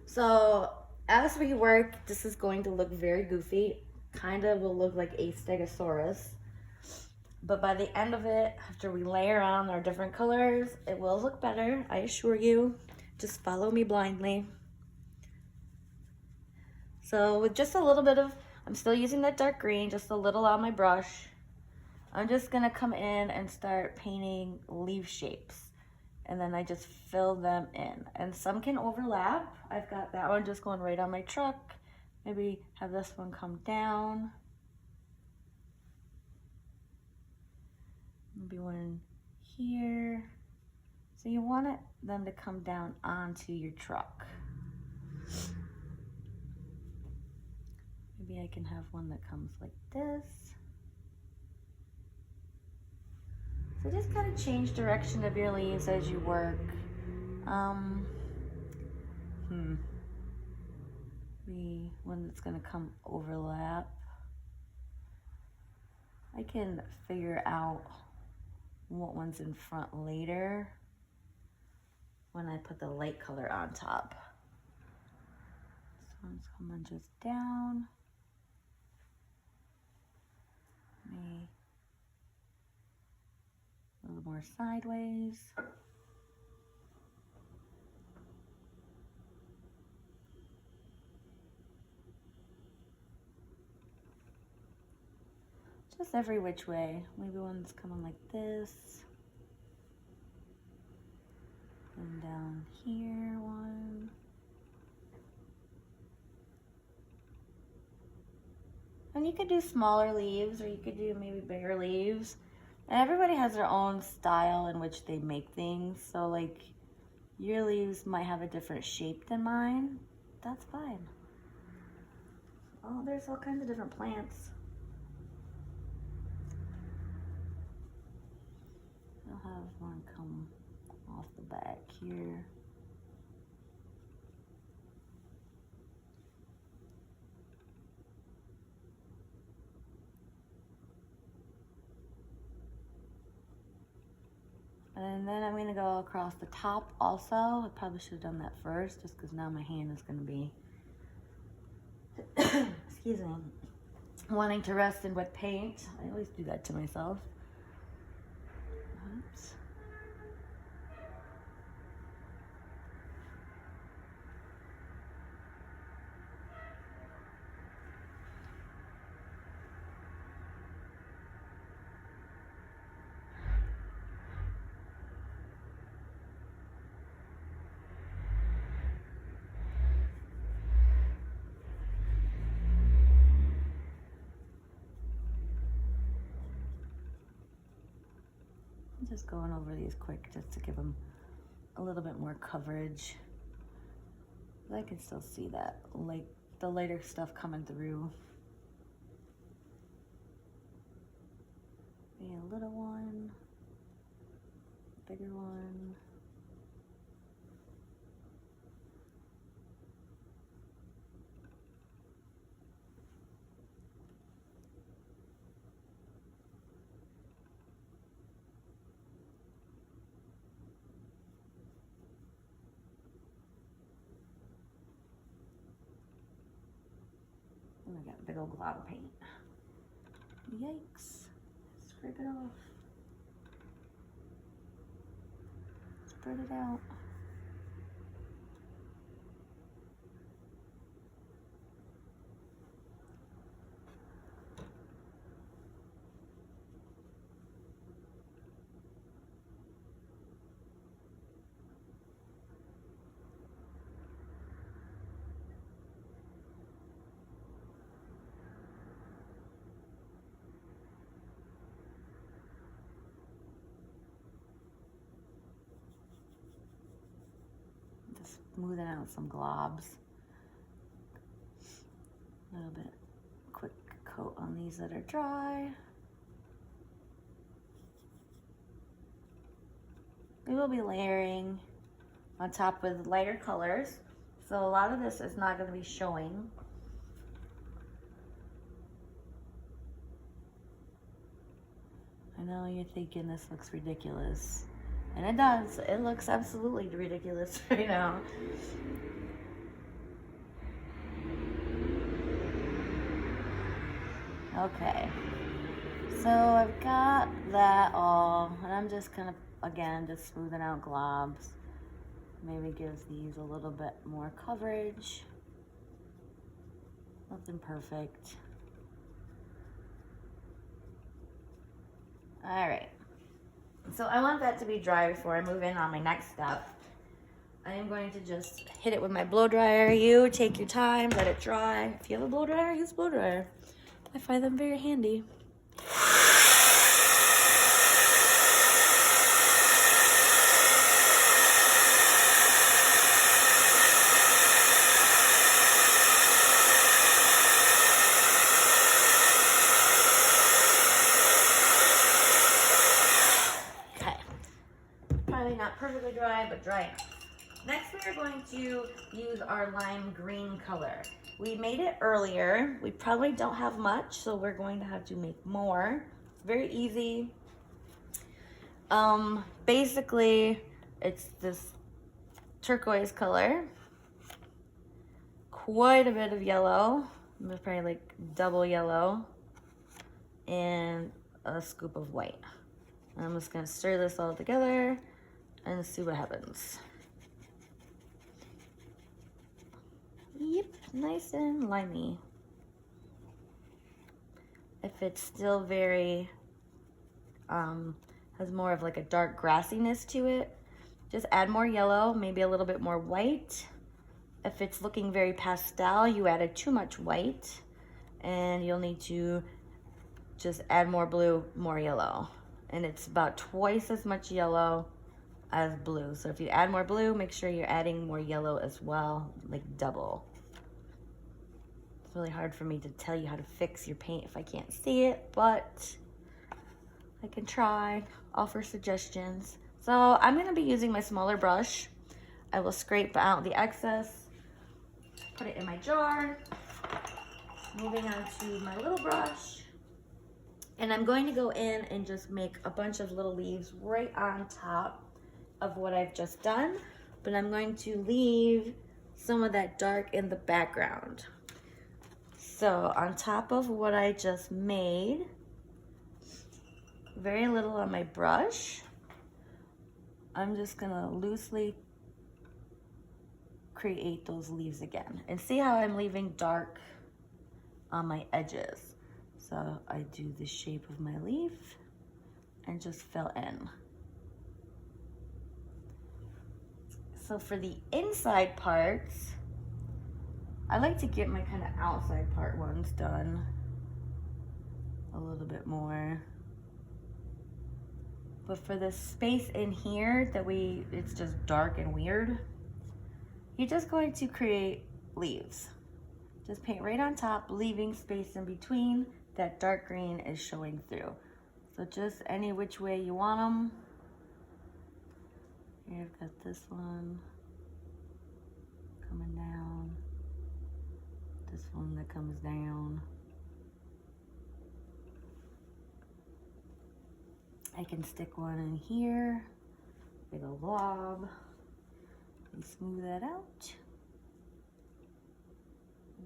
So as we work, this is going to look very goofy. Kind of will look like a stegosaurus. But by the end of it, after we layer on our different colors, it will look better, I assure you. Just follow me blindly. So with just a little bit of, I'm still using that dark green, just a little on my brush. I'm just gonna come in and start painting leaf shapes. And then I just fill them in. And some can overlap. I've got that one just going right on my truck. Maybe have this one come down. Maybe one here. So you want them to come down onto your truck. Maybe I can have one that comes like this. So just kind of change direction of your leaves as you work. Maybe one that's gonna come overlap. I can figure out what one's in front later when I put the light color on top. This one's coming just down. Maybe a little more sideways. Just every which way. Maybe one's coming like this. And down here one. And you could do smaller leaves or you could do maybe bigger leaves. And everybody has their own style in which they make things. So like your leaves might have a different shape than mine. That's fine. Oh, there's all kinds of different plants. I'll have one come off the back here. And then I'm gonna go across the top also. I probably should have done that first just because now my hand is gonna be, excuse me, wanting to rest in wet paint. I always do that to myself. Oops. Just going over these quick just to give them a little bit more coverage. But I can still see that, like the lighter stuff coming through. Maybe a little one, bigger one. I got a big old glob of paint. Yikes. Scrape it off. Spread it out. Smoothing out some globs. A little bit quick coat on these that are dry. We will be layering on top with lighter colors. So a lot of this is not going to be showing. I know you're thinking this looks ridiculous. And it does. It looks absolutely ridiculous right now. Okay. So I've got that all, and I'm just kind of, again, just smoothing out globs. Maybe gives these a little bit more coverage. Nothing perfect. All right. So I want that to be dry before I move in on my next step. I am going to just hit it with my blow dryer. You take your time, let it dry. If you have a blow dryer, use a blow dryer. I find them very handy. Not perfectly dry, but dry enough. Next, we are going to use our lime green color. We made it earlier. We probably don't have much, so we're going to have to make more. It's very easy. Basically, it's this turquoise color. Quite a bit of yellow. It's probably like double yellow. And a scoop of white. I'm just gonna stir this all together and see what happens. Yep, nice and limey. If it's still very, has more of like a dark grassiness to it, just add more yellow, maybe a little bit more white. If it's looking very pastel, you added too much white. and you'll need to just add more blue, more yellow. And it's about twice as much yellow as blue. So if you add more blue, make sure you're adding more yellow as well, like double. It's really hard for me to tell you how to fix your paint if I can't see it, but I can try, offer suggestions. So I'm gonna be using my smaller brush. I will scrape out the excess, put it in my jar. Moving on to my little brush. And I'm going to go in and just make a bunch of little leaves right on top of what I've just done. But I'm going to leave some of that dark in the background. So on top of what I just made, very little on my brush, I'm just gonna loosely create those leaves again. And see how I'm leaving dark on my edges. So I do the shape of my leaf and just fill in. So for the inside parts, I like to get my kind of outside part ones done a little bit more. But for the space in here that it's just dark and weird, you're just going to create leaves. Just paint right on top, leaving space in between. That dark green is showing through. So just any which way you want them. Here I've got this one coming down. This one that comes down. I can stick one in here, big old blob, and smooth that out.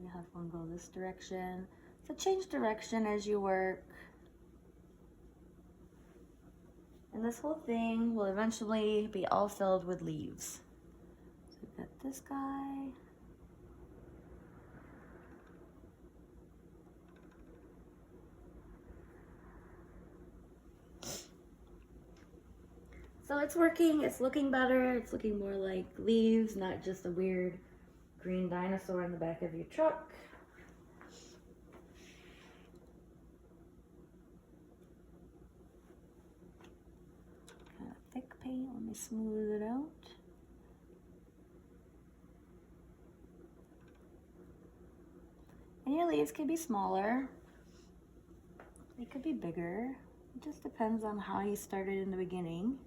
You have one go this direction. So change direction as you work. And this whole thing will eventually be all filled with leaves. So we've got this guy. So it's working, it's looking better. It's looking more like leaves, not just a weird green dinosaur in the back of your truck. Kind of thick paint, let me smooth it out. And your leaves could be smaller, they could be bigger. It just depends on how you started in the beginning.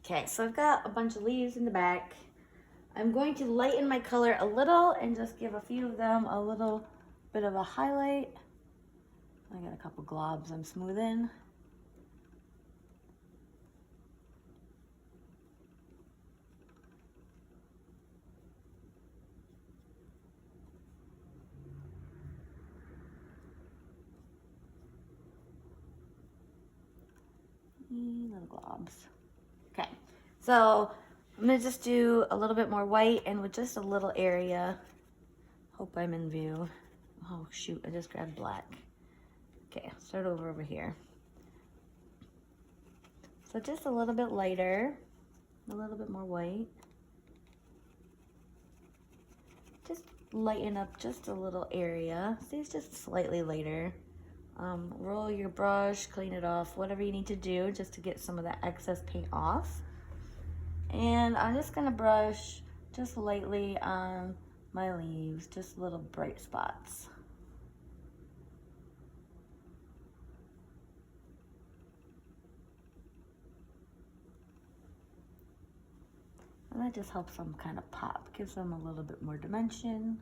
Okay, so I've got a bunch of leaves in the back. I'm going to lighten my color a little and just give a few of them a little bit of a highlight. I got a couple globs I'm smoothing. Little globs. Okay, so I'm gonna just do a little bit more white and with just a little area. Hope I'm in view. Oh shoot, I just grabbed black. Okay, start over here. So just a little bit lighter, a little bit more white. Just lighten up just a little area. See, it's just slightly lighter. Roll your brush, clean it off, whatever you need to do just to get some of that excess paint off. And I'm just gonna brush just lightly on my leaves, just little bright spots. And that just helps them kind of pop, gives them a little bit more dimension.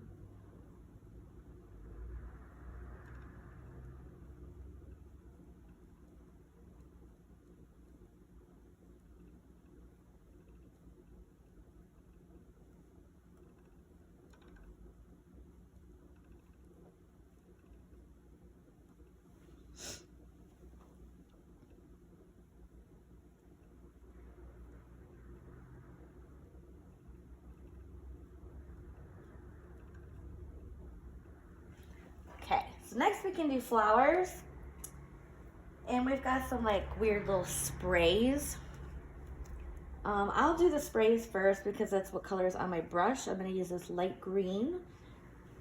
Okay, so next we can do flowers. And we've got some like weird little sprays. I'll do the sprays first because that's what color is on my brush. I'm gonna use this light green.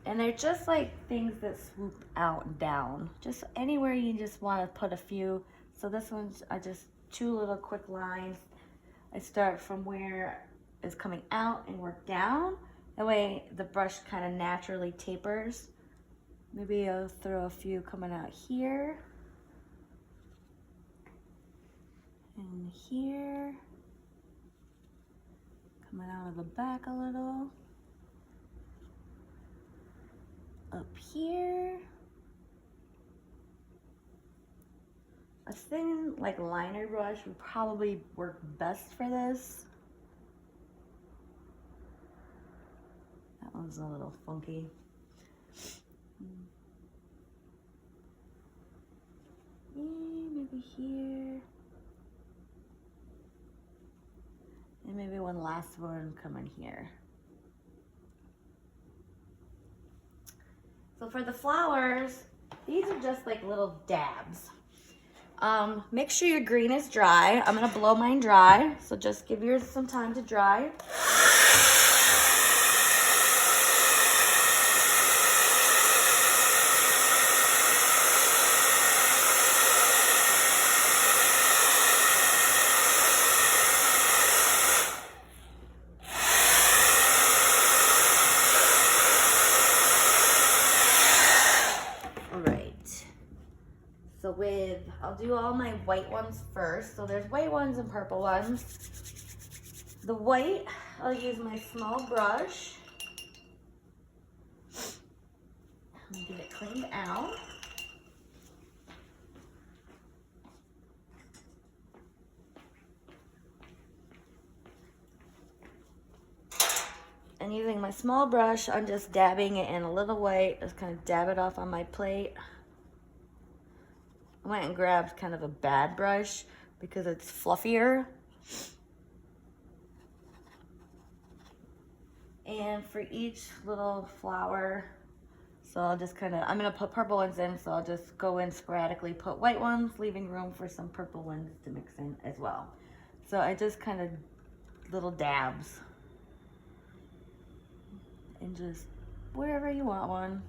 And they're just like things that swoop out and down. Just anywhere you just wanna put a few. So this one's just 2 little quick lines. I start from where it's coming out and work down. That way the brush kind of naturally tapers. Maybe I'll throw a few coming out here. And here. Coming out of the back a little. Up here. A thin like liner brush would probably work best for this. That one's a little funky. Maybe here. And maybe one last one coming here. So for the flowers, these are just like little dabs. Make sure your green is dry. I'm gonna blow mine dry, so just give yours some time to dry. I'll do all my white ones first. So there's white ones and purple ones. The white, I'll use my small brush. Let me get it cleaned out. And using my small brush, I'm just dabbing it in a little white. Just kind of dab it off on my plate. I went and grabbed kind of a bad brush because it's fluffier. And for each little flower, so I'll just kind of, I'm gonna put purple ones in, so I'll just go in sporadically, put white ones, leaving room for some purple ones to mix in as well. So I just kind of little dabs. And just wherever you want one.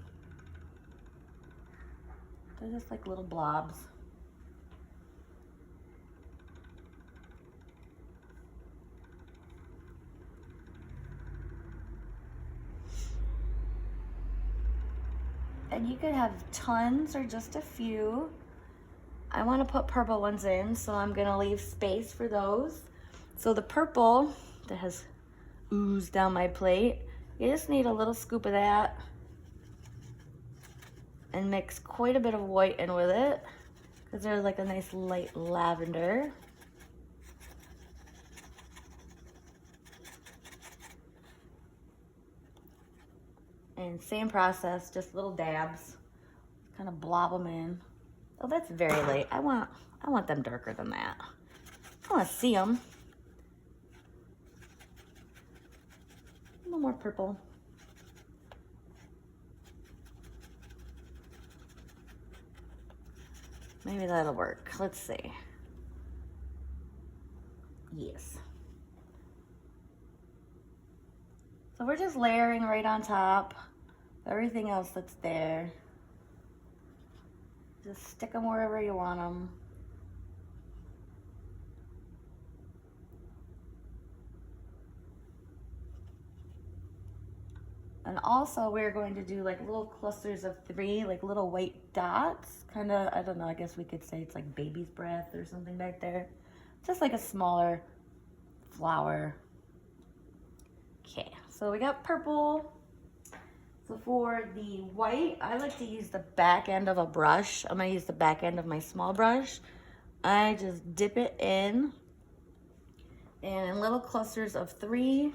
They're just like little blobs. And you could have tons or just a few. I want to put purple ones in, so I'm going to leave space for those. So the purple that has oozed down my plate, you just need a little scoop of that and mix quite a bit of white in with it because there's like a nice light lavender. And same process, just little dabs, kind of blob them in. Oh, that's very light. I want them darker than that. I want to see them. A little more purple. Maybe that'll work. Let's see. Yes. So we're just layering right on top of everything else that's there. Just stick them wherever you want them. And also we're going to do like little clusters of 3, like little white dots. Kind of, I don't know, I guess we could say it's like baby's breath or something back there. Just like a smaller flower. Okay, so we got purple. So for the white, I like to use the back end of a brush. I'm gonna use the back end of my small brush. I just dip it in little clusters of 3.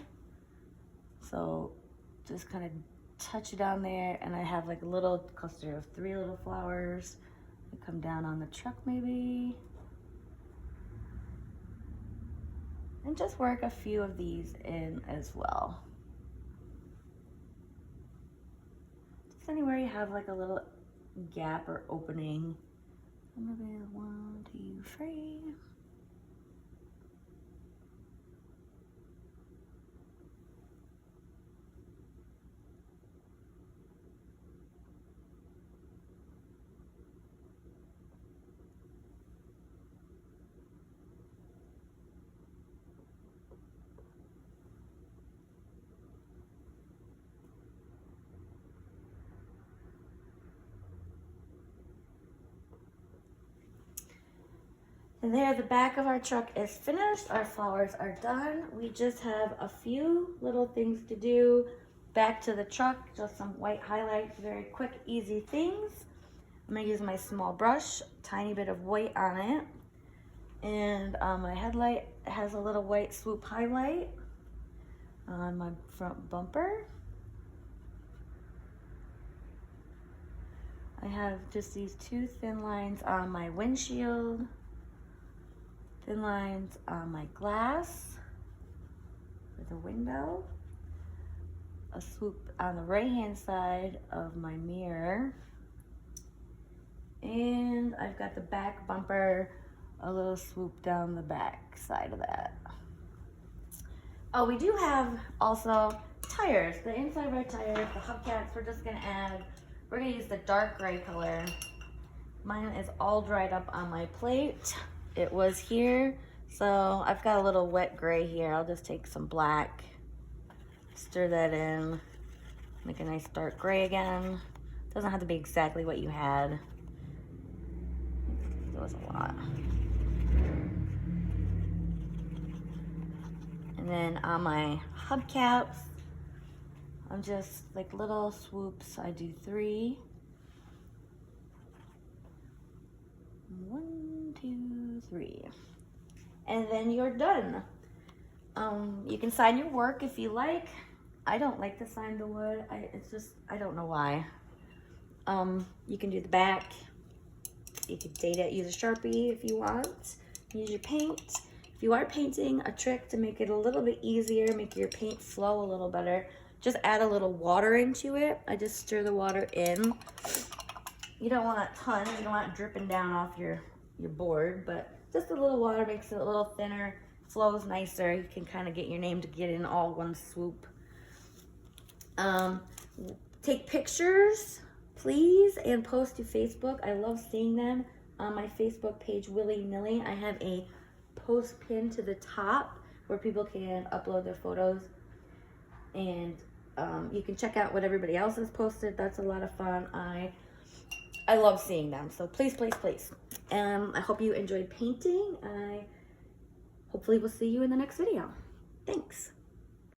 So just kind of touch it down there, and I have like a little cluster of 3 little flowers. I come down on the truck maybe. And just work a few of these in as well. Just anywhere you have like a little gap or opening. Maybe 1, 2, 3. And there, the back of our truck is finished. Our flowers are done. We just have a few little things to do. Back to the truck, just some white highlights, very quick, easy things. I'm gonna use my small brush, tiny bit of white on it. And my headlight has a little white swoop highlight on my front bumper. I have just these 2 thin lines on my windshield. Thin lines on my glass for the window. A swoop on the right-hand side of my mirror. And I've got the back bumper, a little swoop down the back side of that. Oh, we do have also tires. The inside of our tires, the hubcaps, we're gonna use the dark gray color. Mine is all dried up on my plate. It was here, so I've got a little wet gray here. I'll just take some black, stir that in, make a nice dark gray again. Doesn't have to be exactly what you had. There was a lot. And then on my hubcaps, I'm just like little swoops. I do 3. 1, 2, 3. And then you're done. You can sign your work if you like. I don't like to sign the wood. I don't know why. You can do the back. You could date it, use a Sharpie if you want. Use your paint. If you are painting, a trick to make it a little bit easier, make your paint flow a little better, just add a little water into it. I just stir the water in. You don't want tons, you don't want it dripping down off your board, but just a little water makes it a little thinner, flows nicer. You can kind of get your name to get in all one swoop. Take pictures, please, and post to Facebook. I love seeing them on my Facebook page, Willy-Nilly. I have a post pin to the top where people can upload their photos, and you can check out what everybody else has posted. That's a lot of fun. I love seeing them, so please, please, please. I hope you enjoyed painting. I hopefully we'll see you in the next video. Thanks.